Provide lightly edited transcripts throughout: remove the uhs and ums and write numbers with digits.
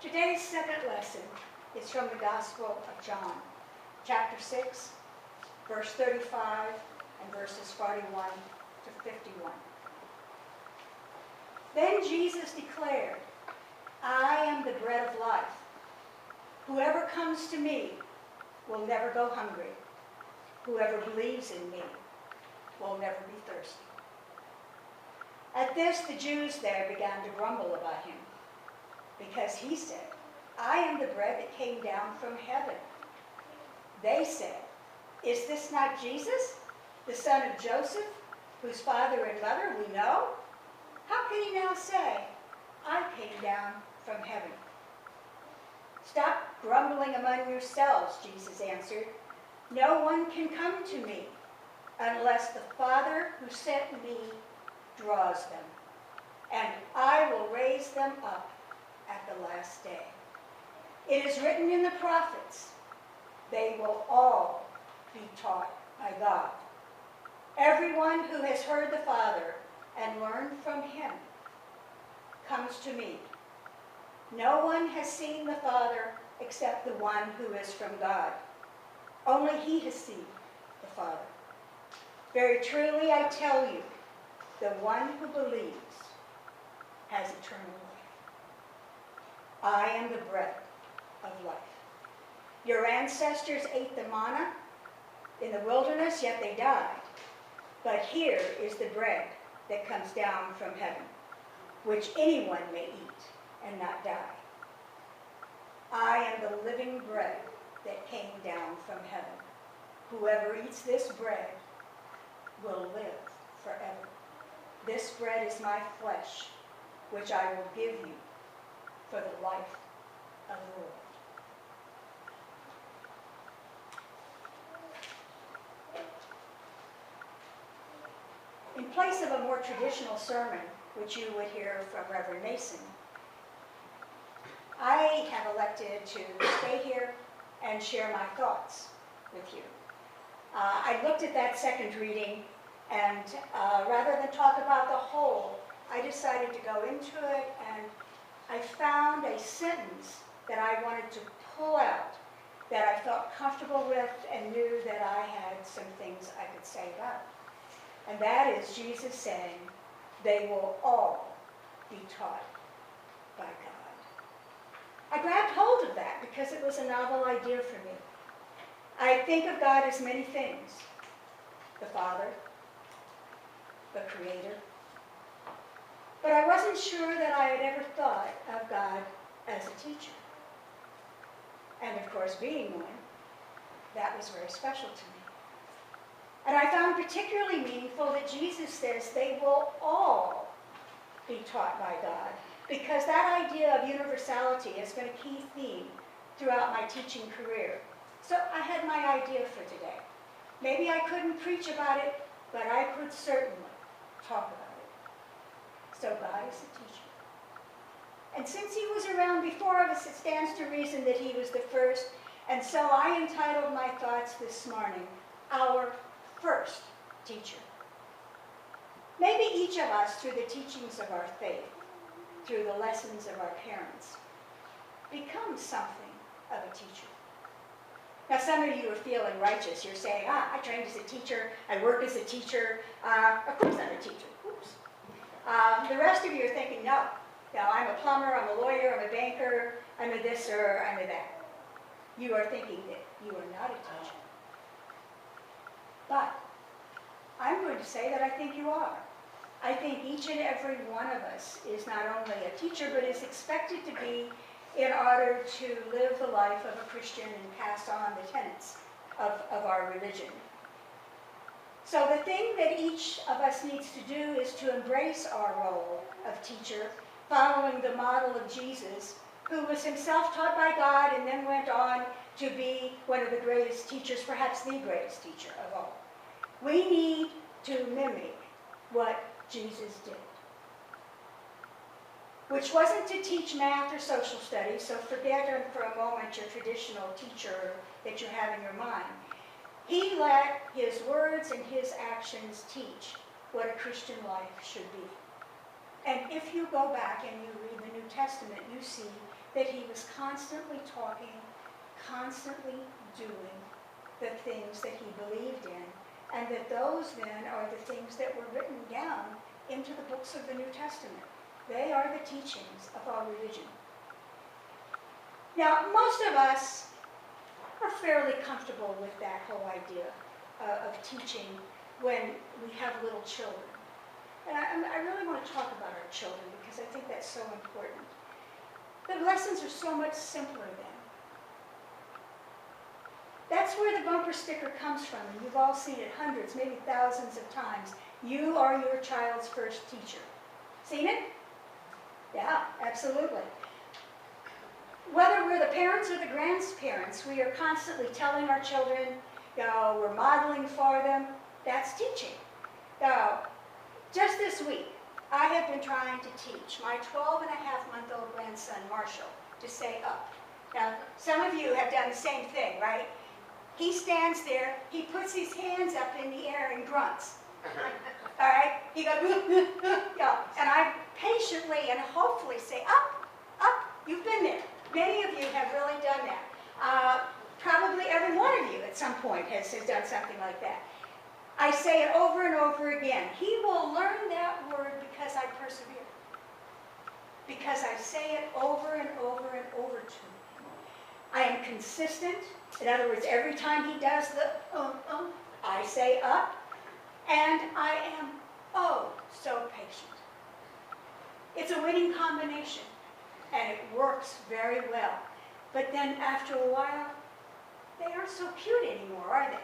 Today's second lesson is from the Gospel of John, chapter 6, verse 35 and verses 41 to 51. Then Jesus declared, "I am the bread of life. Whoever comes to me will never go hungry. Whoever believes in me will never be thirsty." At this, the Jews there began to grumble about him, because he said, "I am the bread that came down from heaven." They said, "Is this not Jesus, the son of Joseph, whose father and mother we know? How can he now say, 'I came down from heaven'?" "Stop grumbling among yourselves," Jesus answered. "No one can come to me unless the Father who sent me draws them, and I will raise them up at the last day. It is written in the prophets, they will all be taught by God. Everyone who has heard the Father and learned from him comes to me. No one has seen the Father except the one who is from God. Only he has seen the Father. Very truly I tell you, the one who believes has eternal life. I am the bread of life. Your ancestors ate the manna in the wilderness, yet they died. But here is the bread that comes down from heaven, which anyone may eat and not die. I am the living bread that came down from heaven. Whoever eats this bread will live forever. This bread is my flesh, which I will give you for the life of the world." In place of a more traditional sermon, which you would hear from Reverend Mason, I have elected to stay here and share my thoughts with you. I looked at that second reading, and rather than talk about the whole, I decided to go into it, and I found a sentence that I wanted to pull out that I felt comfortable with and knew that I had some things I could say about. And that is Jesus saying, "They will all be taught by God." I grabbed hold of that because it was a novel idea for me. I think of God as many things: the Father, the Creator. But I wasn't sure that I had ever thought of God as a teacher. And of course, being one, that was very special to me. And I found particularly meaningful that Jesus says they will all be taught by God, because that idea of universality has been a key theme throughout my teaching career. So I had my idea for today. Maybe I couldn't preach about it, but I could certainly talk about it. So God is a teacher. And since he was around before us, it stands to reason that he was the first. And so I entitled my thoughts this morning, "Our First Teacher." Maybe each of us, through the teachings of our faith, through the lessons of our parents, becomes something of a teacher. Now, some of you are feeling righteous. You're saying, "I trained as a teacher, I work as a teacher, of course I'm a teacher." Oops. The rest of you are thinking, no, I'm a plumber, I'm a lawyer, I'm a banker, I'm a this or I'm a that. You are thinking that you are not a teacher. But I'm going to say that I think you are. I think each and every one of us is not only a teacher, but is expected to be in order to live the life of a Christian and pass on the tenets of our religion. So the thing that each of us needs to do is to embrace our role of teacher, following the model of Jesus, who was himself taught by God and then went on to be one of the greatest teachers, perhaps the greatest teacher of all. We need to mimic what Jesus did, which wasn't to teach math or social studies, so forget for a moment your traditional teacher that you have in your mind. He let his words and his actions teach what a Christian life should be. And if you go back and you read the New Testament, you see that he was constantly talking, constantly doing the things that he believed in, and that those then are the things that were written down into the books of the New Testament. They are the teachings of our religion. Now, most of us are fairly comfortable with that whole idea of teaching when we have little children. And I really want to talk about our children because I think that's so important. The lessons are so much simpler then. That's where the bumper sticker comes from, and you've all seen it hundreds, maybe thousands of times. You are your child's first teacher. Seen it? Yeah, absolutely. Whether we're the parents or the grandparents, we are constantly telling our children, we're modeling for them. That's teaching. Just this week, I have been trying to teach my 12-and-a-half-month-old grandson, Marshall, to say up. Now, some of you have done the same thing, right? He stands there, he puts his hands up in the air and grunts. All right? He goes, and I patiently and hopefully say, up, up, you've been there. Many of you have really done that. Probably every one of you at some point has done something like that. I say it over and over again. He will learn that word because I persevere. Because I say it over and over and over to him. I am consistent. In other words, every time he does the I say up. And I am so patient. It's a winning combination. And it works very well. But then after a while, they aren't so cute anymore, are they?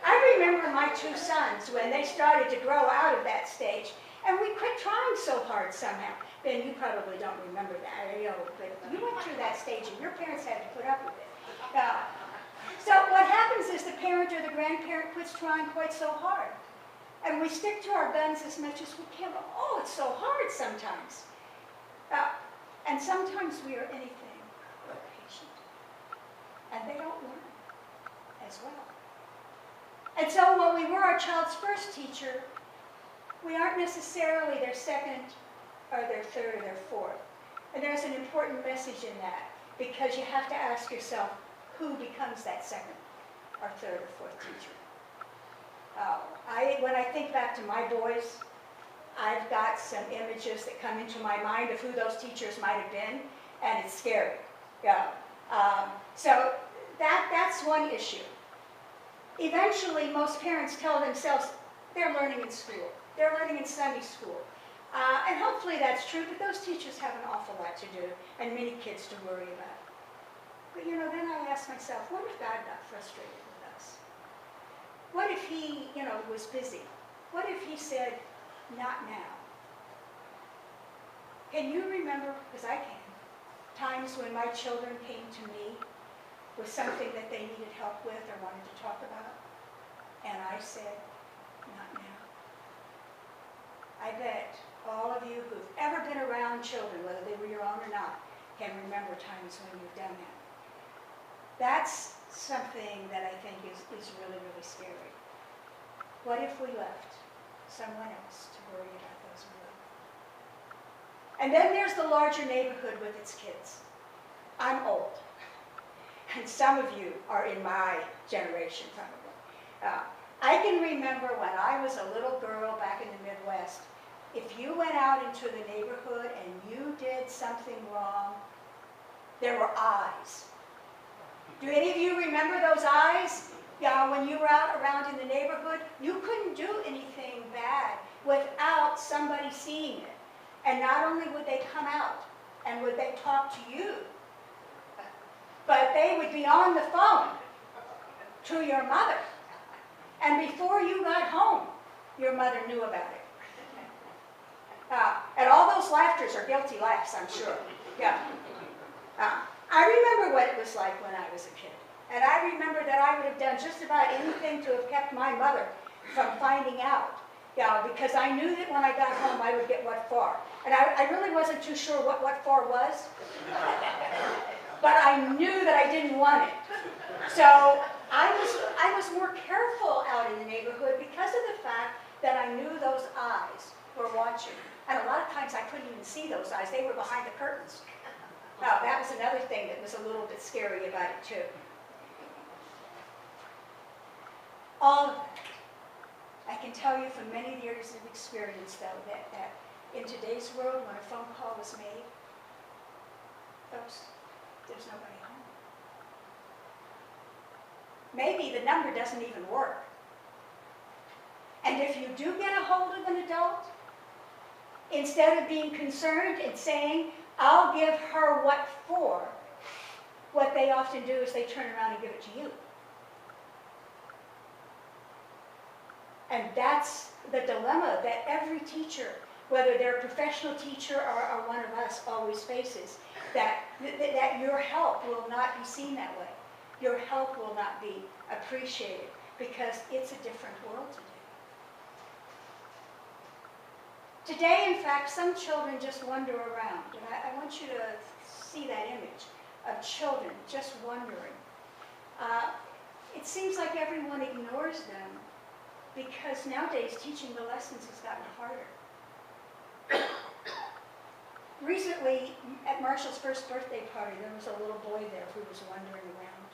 I remember my two sons when they started to grow out of that stage, and we quit trying so hard somehow. Ben, you probably don't remember that, but you went through that stage and your parents had to put up with it. So what happens is the parent or the grandparent quits trying quite so hard. And we stick to our guns as much as we can, but it's so hard sometimes. And sometimes we are anything but patient. And they don't learn as well. And so when we were our child's first teacher, we aren't necessarily their second or their third or their fourth. And there's an important message in that, because you have to ask yourself, who becomes that second or third or fourth teacher? When I think back to my boys, I've got some images that come into my mind of who those teachers might have been, and it's scary. So that's one issue. Eventually, most parents tell themselves they're learning in school. They're learning in Sunday school. And hopefully that's true, but those teachers have an awful lot to do and many kids to worry about. But then I ask myself, what if God got frustrated with us? What if he, was busy? What if he said, not now? Can you remember, because I can, times when my children came to me with something that they needed help with or wanted to talk about, and I said, not now. I bet all of you who've ever been around children, whether they were your own or not, can remember times when you've done that. That's something that I think is really, really scary. What if we left someone else to worry about those we love? And then there's the larger neighborhood with its kids. I'm old. And some of you are in my generation, probably. I can remember when I was a little girl back in the Midwest, if you went out into the neighborhood and you did something wrong, there were eyes. Do any of you remember those eyes? When you were out around in the neighborhood, you couldn't do anything bad without somebody seeing it. And not only would they come out and would they talk to you, but they would be on the phone to your mother. And before you got home, your mother knew about it. And all those laughters are guilty laughs, I'm sure. I remember what it was like when I was a kid. And I remember that I would have done just about anything to have kept my mother from finding out. Because I knew that when I got home, I would get what for. And I really wasn't too sure what for was. But I knew that I didn't want it. So I was more careful out in the neighborhood because of the fact that I knew those eyes were watching. And a lot of times sometimes I couldn't even see those eyes. They were behind the curtains. Oh, that was another thing that was a little bit scary about it too. All of that. I can tell you from many years of experience, though, that in today's world, when a phone call is made, folks, there's nobody home. Maybe the number doesn't even work. And if you do get a hold of an adult, instead of being concerned and saying, I'll give her what for, what they often do is they turn around and give it to you. And that's the dilemma that every teacher, whether they're a professional teacher or one of us, always faces, that your help will not be seen that way. Your help will not be appreciated because it's a different world today. Today, in fact, some children just wander around. And I want you to see that image of children just wandering. It seems like everyone ignores them because nowadays teaching the lessons has gotten harder. Recently, at Marshall's first birthday party, there was a little boy there who was wandering around.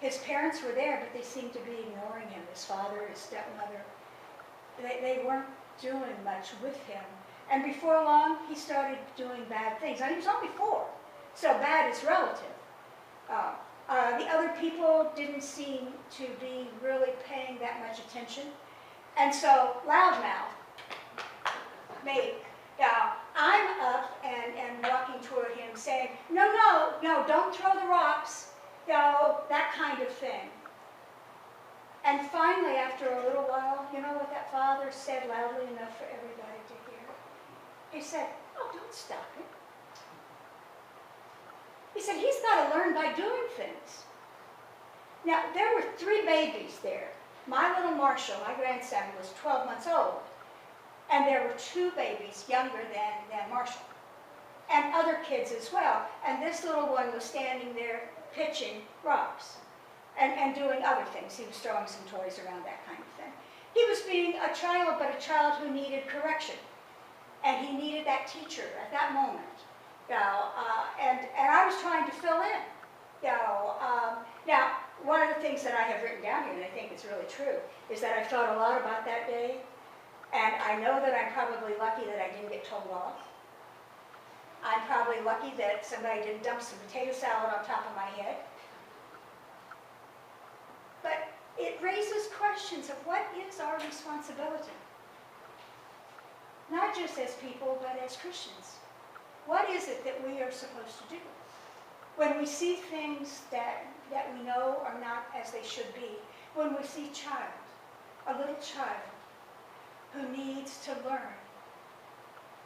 His parents were there, but they seemed to be ignoring him. His father, his stepmother, they weren't doing much with him. And before long, he started doing bad things. Now, he was only 4, so bad is relative. The other people didn't seem to be really paying that much attention. And so, loudmouth made, I'm up and walking toward him saying, no, don't throw the rocks, that kind of thing. And finally, after a little while, you know what that father said loudly enough for everybody to hear? He said, oh, don't stop him. He said, he's got to learn by doing things. Now, there were 3 babies there. My little Marshall, my grandson, was 12 months old. And there were 2 babies younger than Marshall. And other kids as well. And this little one was standing there pitching rocks and doing other things. He was throwing some toys around, that kind of thing. He was being a child, but a child who needed correction. And he needed that teacher at that moment. And I was trying to fill in. Now, one of the things that I have written down here, and I think it's really true, is that I thought a lot about that day. And I know that I'm probably lucky that I didn't get told off. I'm probably lucky that somebody didn't dump some potato salad on top of my head. But it raises questions of what is our responsibility? Not just as people, but as Christians. What is it that we are supposed to do? When we see things that we know are not as they should be, when we see a little child, who needs to learn,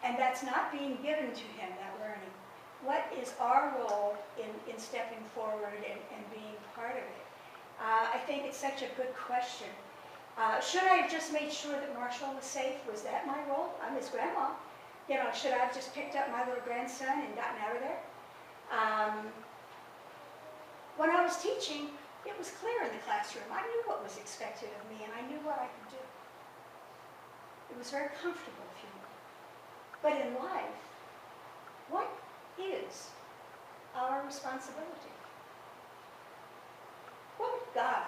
and that's not being given to him, that learning, what is our role in stepping forward and being part of it? I think it's such a good question. Should I have just made sure that Marshall was safe? Was that my role? I'm his grandma. Should I have just picked up my little grandson and gotten out of there? When I was teaching, it was clear in the classroom. I knew what was expected of me, and I knew what I could do. It was very comfortable, if you will. But in life, what is our responsibility? What would God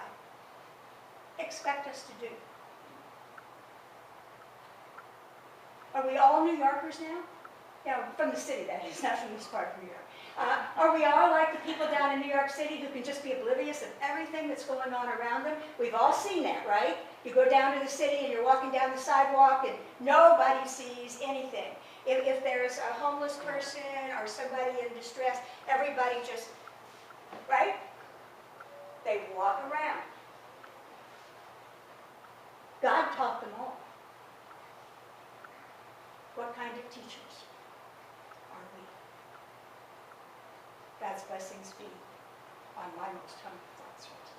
expect us to do? Are we all New Yorkers now? From the city, that is, not from this part of New York. Are we all like the people down in New York City who can just be oblivious of everything that's going on around them? We've all seen that, right? You go down to the city and you're walking down the sidewalk and nobody sees anything. If there's a homeless person or somebody in distress, everybody just, right? They walk around. God taught them all. What kind of teachers are we? God's blessings be on my most humble thoughts right